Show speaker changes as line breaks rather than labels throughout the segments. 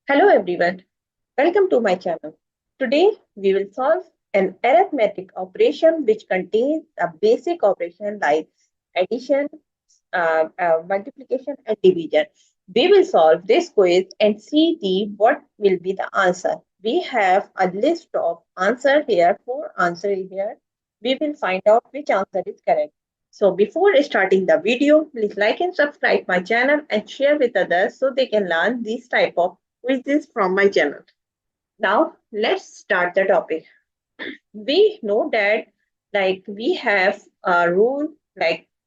Hello everyone, welcome to my channel. Today we will solve an arithmetic operation which contains a basic operation like addition, multiplication and division. We will solve this quiz and see what will be the answer. We have a list of answer here, four answers here. We will find out which answer is correct. So before starting the video, please like and subscribe my channel and share with others so they can learn this type of quizzes from my channel. Now let's start the topic. We know that we have a rule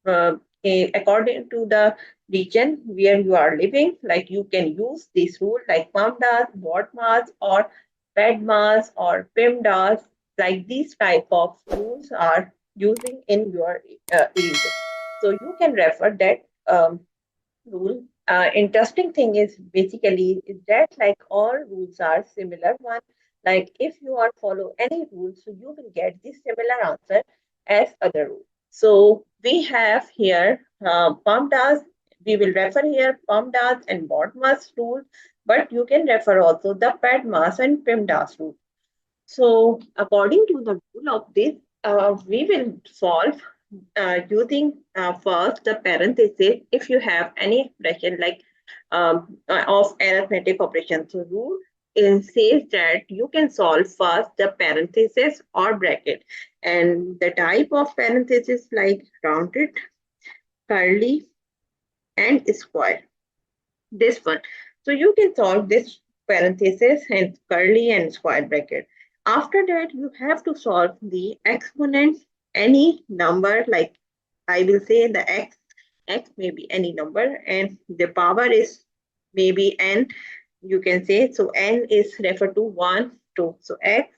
according to the region where you are living, like you can use this rule like PAMDAS, BODMAS or PEDMAS or PIMDAS, like these type of rules are using in your region. So you can refer that rule. Interesting thing is basically is that like all rules are similar one. Like if you are follow any rule, so you will get this similar answer as other rule. So we have here PAMDAS. We will refer here PAMDAS and BODMAS rule, but you can refer also the PEDMAS and PIMDAS rule. So according to the rule of this, we will solve using first the parenthesis if you have any expression like of arithmetic operation. So rule says that you can solve first the parenthesis or bracket, and the type of parenthesis like rounded, curly and square, this one. So you can solve this parenthesis and curly and square bracket. After that, you have to solve the exponent, any number, like I will say the x may be any number, and the power is maybe n, you can say. So n is referred to 1, 2. So x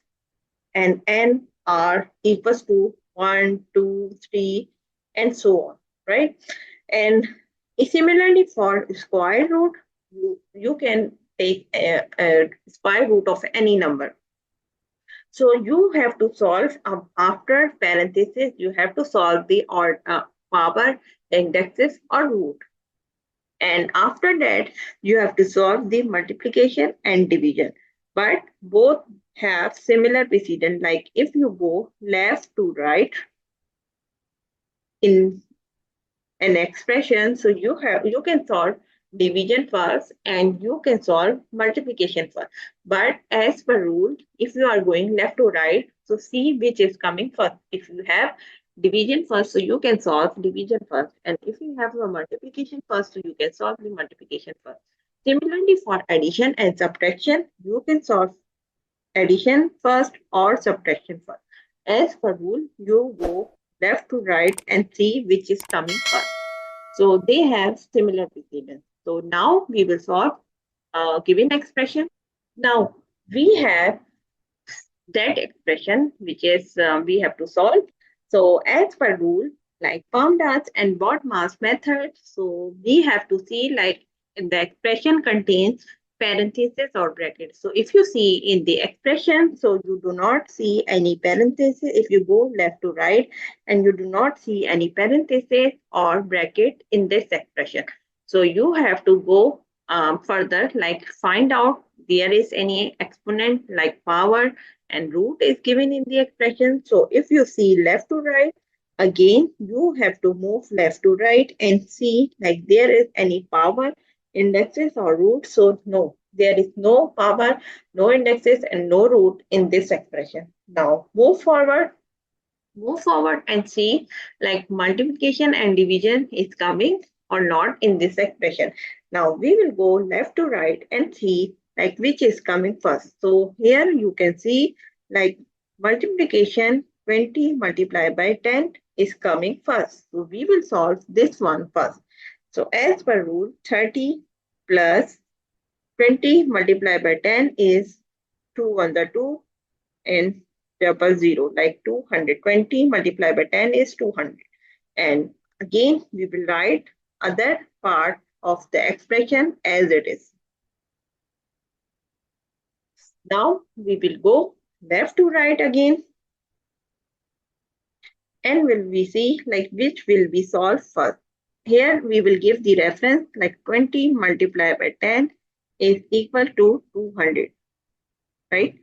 and n are equals to 1, 2, 3, and so on, right? And similarly for square root, you can take a square root of any number. So you have to solve after parenthesis, you have to solve the power, indexes or root. And after that, you have to solve the multiplication and division. But both have similar precedent. Like if you go left to right in an expression, so you can solve division first and you can solve multiplication first. But as per rule, if you are going left to right, so see which is coming first. If you have division first, so you can solve division first, and if you have the multiplication first, so you can solve the multiplication first. Similarly for addition and subtraction, you can solve addition first or subtraction first. As per rule, you go left to right and see which is coming first. So they have similar precedence. So now we will solve a given expression. Now we have that expression which is we have to solve. So as per rule, like PEMDAS and BODMAS method, so we have to see like the expression contains parentheses or brackets. So if you see in the expression, so you do not see any parentheses if you go left to right, and you do not see any parentheses or bracket in this expression. So you have to go further, like find out there is any exponent like power and root is given in the expression. So if you see left to right, again, you have to move left to right and see like there is any power, indexes or root. So no, there is no power, no indexes and no root in this expression. Now move forward and see like multiplication and division is coming or not in this expression. Now we will go left to right and see like which is coming first. So here you can see like multiplication 20 multiplied by 10 is coming first. So we will solve this one first. So as per rule, 30 plus 20 multiplied by 10 is 2 1 the 2 and double zero, like 220 multiplied by 10 is 200. And again, we will write other part of the expression as it is. Now we will go left to right again. And will we see like which will be solved first. Here we will give the reference like 20 multiplied by 10 is equal to 200, right?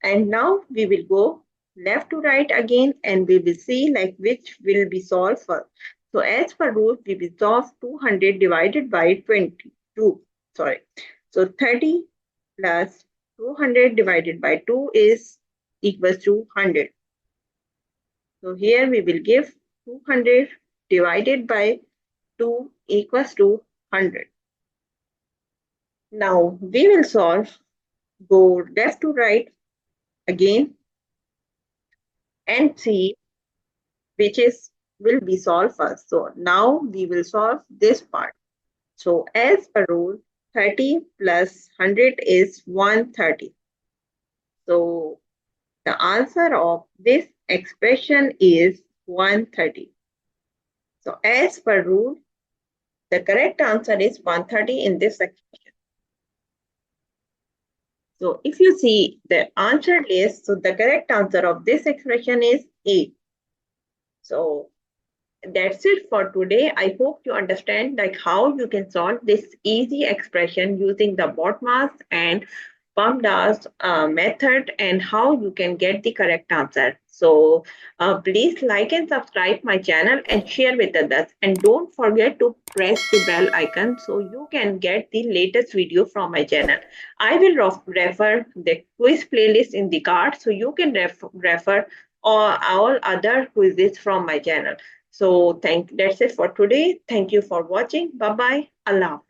And now we will go left to right again and we will see like which will be solved first. So as per rule, we will solve 200 divided by 22. Sorry. So 30 plus 200 divided by 2 is equals to 100. So here we will give 200 divided by 2 equals to 100. Now we will solve, go left to right again and see which is will be solved first. So now we will solve this part. So as per rule, 30 plus 100 is 130. So the answer of this expression is 130. So as per rule, the correct answer is 130 in this expression. So if you see the answer list, so the correct answer of this expression is A. So that's it for today. I hope you understand like how you can solve this easy expression using the BODMAS and PUMDAS method and how you can get the correct answer. So please like and subscribe my channel and share with others. And don't forget to press the bell icon so you can get the latest video from my channel. I will refer the quiz playlist in the card so you can refer all other quizzes from my channel. So that's it for today. Thank you for watching. Bye bye. Allah.